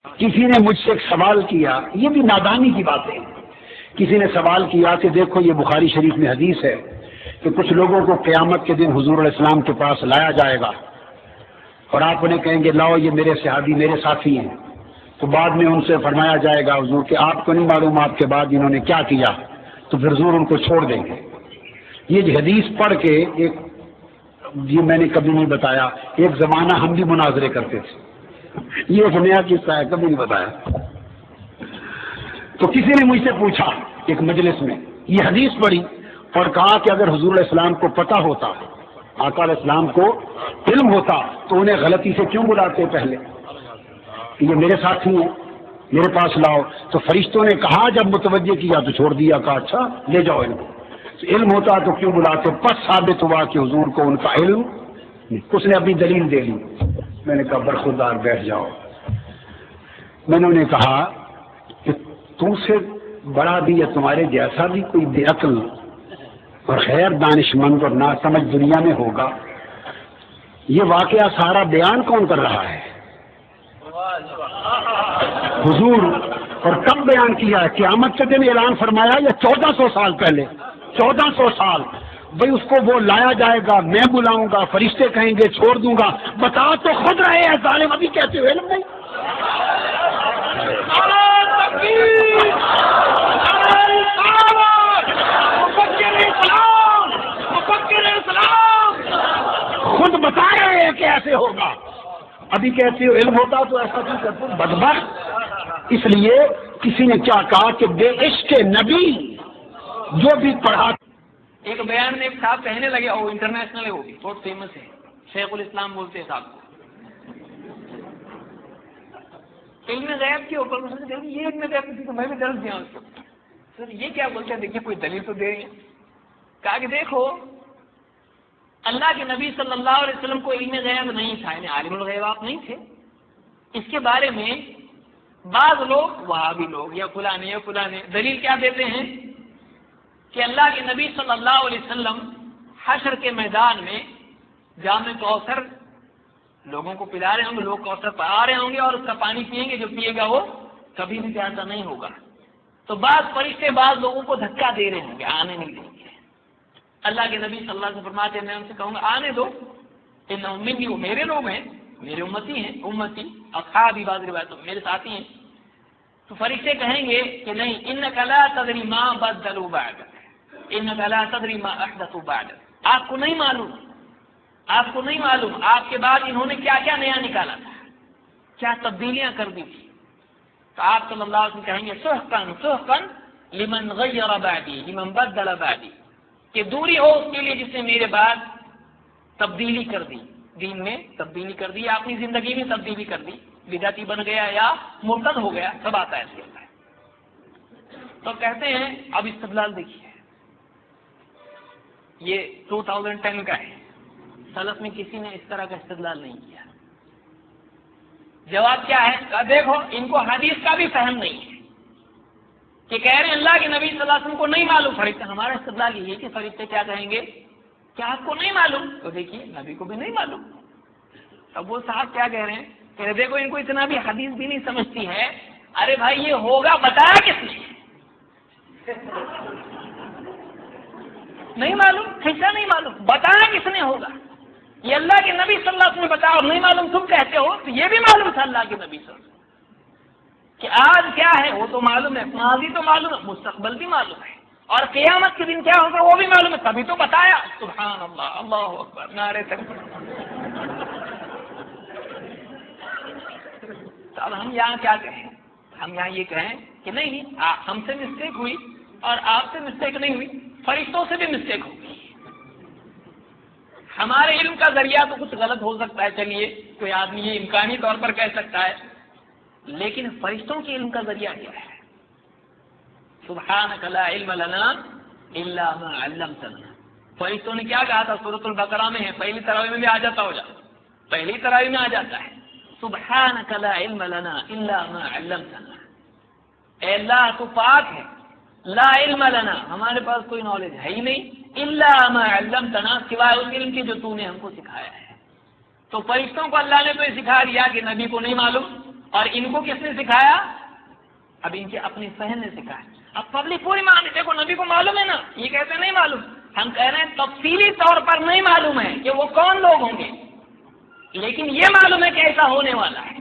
کسی نے مجھ سے ایک سوال کیا، یہ بھی نادانی کی بات ہے، کسی نے سوال کیا کہ دیکھو یہ بخاری شریف میں حدیث ہے کہ کچھ لوگوں کو قیامت کے دن حضور علیہ السلام کے پاس لایا جائے گا اور آپ انہیں کہیں گے لاؤ یہ میرے صحابی میرے ساتھی ہیں، تو بعد میں ان سے فرمایا جائے گا حضور کہ آپ کو نہیں معلوم آپ کے بعد انہوں نے کیا کیا، تو پھر حضور ان کو چھوڑ دیں گے۔ یہ حدیث پڑھ کے یہ میں نے کبھی نہیں بتایا، ایک زمانہ ہم بھی مناظرے کرتے تھے، یہ ایک نیا قصہ ہے، کبھی نہیں بتایا۔ تو کسی نے مجھ سے پوچھا ایک مجلس میں، یہ حدیث پڑھی اور کہا کہ اگر حضور علیہ السلام کو پتہ ہوتا، آقا علیہ السلام کو علم ہوتا تو انہیں غلطی سے کیوں بلاتے پہلے کہ یہ میرے ساتھی ہیں میرے پاس لاؤ؟ تو فرشتوں نے کہا جب متوجہ کیا تو چھوڑ دیا، کہا اچھا لے جاؤ ان کو، علم ہوتا تو کیوں بلاتے؟ پس ثابت ہوا کہ حضور کو ان کا علم نہیں۔ اس نے اپنی دلیل دے لی، میں نے کہا برخودار بیٹھ جاؤ۔ میں نے انہیں کہا کہ تم سے بڑا بھی یا تمہارے جیسا بھی کوئی بے عقل اور غیر دانش مند اور ناسمجھ دنیا میں ہوگا، یہ واقعہ سارا بیان کون کر رہا ہے؟ حضور۔ اور کب بیان کیا ہے؟ قیامت کے دن اعلان فرمایا یا 1400 سال پہلے؟ 1400 سال۔ بھئی اس کو وہ لایا جائے گا، میں بلاؤں گا، فرشتے کہیں گے چھوڑ دوں گا، بتا تو خود رہے ہیں ظالم، ابھی کہتے ہو علم نہیں۔ خود بتا رہے ہیں کہ ایسے ہوگا، ابھی کہتے ہو علم ہوتا تو ایسا کیوں کرتے؟ بدبخت۔ اس لیے کسی نے کیا کہا کہ بے عشق نبی جو بھی پڑھا۔ ایک بیان میں ایک صاحب کہنے لگے، وہ انٹرنیشنل ہے، وہ بھی بہت فیمس ہے، شیخ الاسلام بولتے ہیں صاحب کو، علم غیب کے اوپر یہ علم غیب تھی تو میں بھی درس دیا اس کو، سر یہ کیا بولتے ہیں؟ دیکھیے کوئی دلیل تو دے رہی ہے۔ کہا کہ دیکھو اللہ کے نبی صلی اللہ علیہ وسلم کو علم غیب نہیں تھا، یعنی عالم الغیب آپ نہیں تھے، اس کے بارے میں بعض لوگ وہابی لوگ یا فلانے دلیل کیا دیتے ہیں کہ اللہ کے نبی صلی اللہ علیہ وسلم حشر کے میدان میں جام کوثر لوگوں کو پلا رہے ہوں گے، لوگ کوثر پا رہے ہوں گے اور اس کا پانی پیئیں گے، جو پیے گا وہ کبھی بھی پیاسا نہیں ہوگا، تو بعض فرشتے بعض لوگوں کو دھکا دے رہے ہوں گے، آنے نہیں دیں گے۔ اللہ کے نبی صلی اللہ علیہ وسلم فرماتے ہیں میں ان سے کہوں گا آنے دو، ان امتی، وہ میرے لوگ ہیں، میرے امتی ہیں، امتی اصحابی، بعض روایتوں میں میرے ساتھی ہیں، تو فرشتے کہیں گے کہ نہیں، انک لا تدری ما بدلوا بعدک، انک لا تدری ما احدثوا بعدک، آپ کو نہیں معلوم، آپ کو نہیں معلوم آپ کے بعد انہوں نے کیا کیا نیا نکالا تھا، کیا تبدیلیاں کر دی تھی۔ تو آپ صلی اللہ علیہ وسلم کہیں گے سحقا سحقا لمن غیر بعدی لمن بدل بعدی، کہ دوری ہو اس کے لیے جس نے میرے بعد تبدیلی کر دی، دین میں تبدیلی کر دی، اپنی زندگی میں تبدیلی کر دی، بدعتی بن گیا یا مرتد ہو گیا، سب آتا ہے اس کے اندر۔ تو کہتے ہیں اب استدلال دیکھیے، یہ 2010 کا ہے، سلف میں کسی نے اس طرح کا استدلال نہیں کیا۔ جواب کیا ہے؟ دیکھو ان کو حدیث کا بھی فہم نہیں ہے، کہ کہہ رہے ہیں اللہ کے نبی صلی اللہ علیہ وسلم کو نہیں معلوم، فرشتے، ہمارا استدلال یہ ہے کہ فرشتے کیا کہیں گے کہ آپ کو نہیں معلوم، تو دیکھیے نبی کو بھی نہیں معلوم۔ اب وہ صاحب کیا کہہ رہے ہیں کہ دیکھو ان کو اتنا بھی حدیث بھی نہیں سمجھتی ہے، ارے بھائی یہ ہوگا بتایا کس نے؟ نہیں معلوم، کیسا نہیں معلوم، بتایا کس نے ہوگا؟ یہ اللہ کے نبی صلی اللہ علیہ وسلم نے بتایا اور نہیں معلوم تم کہتے ہو، تو یہ بھی معلوم تھا اللہ کے نبی صلی اللہ علیہ وسلم کہ آج کیا ہے وہ تو معلوم ہے، ماضی تو معلوم ہے، مستقبل بھی معلوم ہے، اور قیامت کے دن کیا ہوگا وہ بھی معلوم ہے، تبھی تو بتایا۔ سبحان اللہ، اللہ اکبر، نعرے تکبیر۔ تو اب ہم یہاں کیا کہیں؟ ہم یہاں یہ کہیں کہ نہیں، ہم سے مسٹیک ہوئی اور آپ سے مسٹیک نہیں ہوئی، فرشتوں سے بھی مسٹیک ہوگی۔ ہمارے علم کا ذریعہ تو کچھ غلط ہو سکتا ہے، چلیے کوئی آدمی یہ امکانی طور پر کہہ سکتا ہے، لیکن فرشتوں کے علم کا ذریعہ کیا ہے؟ سبحانک لا علم لنا الا ما علمتنا۔ فرشتوں نے کیا کہا تھا؟ سورۃ البقرہ میں ہے، پہلی تراویح میں بھی آ جاتا ہو جاتا، پہلی تراویح میں آ جاتا ہے، سبحانک لا علم لنا الا ما علمتنا، اے اللہ تو پاک ہے، لا علم لنا، ہمارے پاس کوئی نالج ہے ہی نہیں، الا ما علمتنا، سوائے اس علم کے جو تو نے ہم کو سکھایا ہے۔ تو فرشتوں کو اللہ نے تو یہ سکھا دیا کہ نبی کو نہیں معلوم، اور ان کو کس نے سکھایا؟ اب ان کے اپنی بہن نے سکھایا. اب پبلک پوری مان دیکھو نبی کو معلوم ہے نا، یہ کہتے ہیں نہیں معلوم. ہم کہہ رہے ہیں تفصیلی طور پر نہیں معلوم ہے کہ وہ کون لوگ ہوں گے، لیکن یہ معلوم ہے کہ ایسا ہونے والا ہے.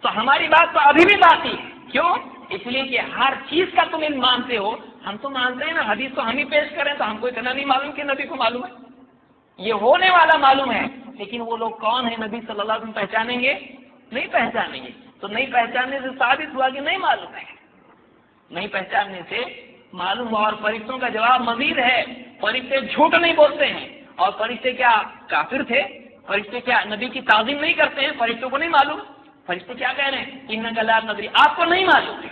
تو ہماری بات تو ابھی بھی باقی ہے. کیوں؟ اس لیے کہ ہر چیز کا تم ان مانتے ہو. ہم تو مانتے ہیں نا، حدیث تو ہم ہی پیش کریں تو ہم کو اتنا نہیں معلوم کہ نبی کو معلوم ہے. یہ ہونے والا معلوم ہے، لیکن وہ لوگ کون ہیں نبی صلی اللہ علیہ وسلم پہچانیں گے؟ نہیں پہچانیں گے. تو نہیں پہچاننے سے ثابت ہوا کہ نہیں معلوم ہے. نہیں پہچاننے سے معلوم ہوا. اور فرشتوں کا جواب مزید ہے، فرشتے جھوٹ نہیں بولتے ہیں. اور فرشتے کیا کافر تھے؟ فرشتے کیا نبی کی تعظیم نہیں کرتے ہیں؟ فرشتوں کو نہیں معلوم. فرشتے کیا کہہ رہے ہیں؟ انک لا تدری، آپ کو نہیں معلوم ہے.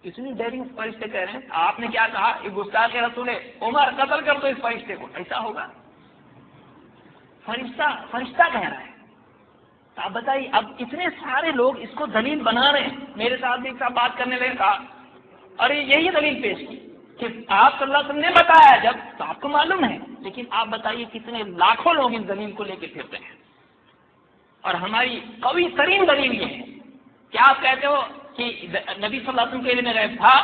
اتنی ڈیرنگ فرشتے کہہ رہے ہیں. آپ نے کیا کہا؟ یہ گستاخ رسول ہے، عمر قتل کر دو اس فرشتے کو. ایسا ہوگا؟ فرشتہ کہہ رہا ہے. تو آپ بتائیے، اب اتنے سارے لوگ اس کو دلیل بنا رہے ہیں. میرے ساتھ بھی ایک ساتھ بات کرنے لگے، کہا اور یہی دلیل پیش کی کہ آپ صلی اللہ علیہ وسلم نے بتایا جب تو آپ کو معلوم ہے. لیکن آپ بتائیے کتنے لاکھوں لوگ اس دلیل کو لے کے پھرتے ہیں. اور ہماری قوی ترین دلیل یہ ہے کہ آپ کہتے ہو کہ نبی صلی اللہ علیہ وسلم کے علم غیب تھا.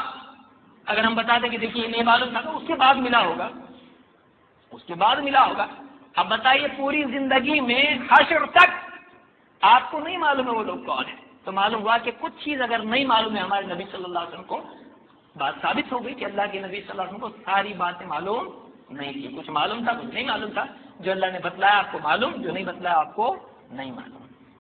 اگر ہم بتا دیں کہ دیکھیے نہیں معلوم تھا تو اس کے بعد ملا ہوگا، اس کے بعد ملا ہوگا. اب بتائیے پوری زندگی میں حشر تک آپ کو نہیں معلوم ہے وہ لوگ کون ہیں. تو معلوم ہوا کہ کچھ چیز اگر نہیں معلوم ہے ہمارے نبی صلی اللہ علیہ وسلم کو، بات ثابت ہو گئی کہ اللہ کے نبی صلی اللہ علیہ وسلم کو ساری باتیں معلوم نہیں تھی. کچھ معلوم تھا، کچھ نہیں معلوم تھا. جو اللہ نے بتلایا آپ کو معلوم، جو نہیں بتلایا آپ کو نہیں معلوم.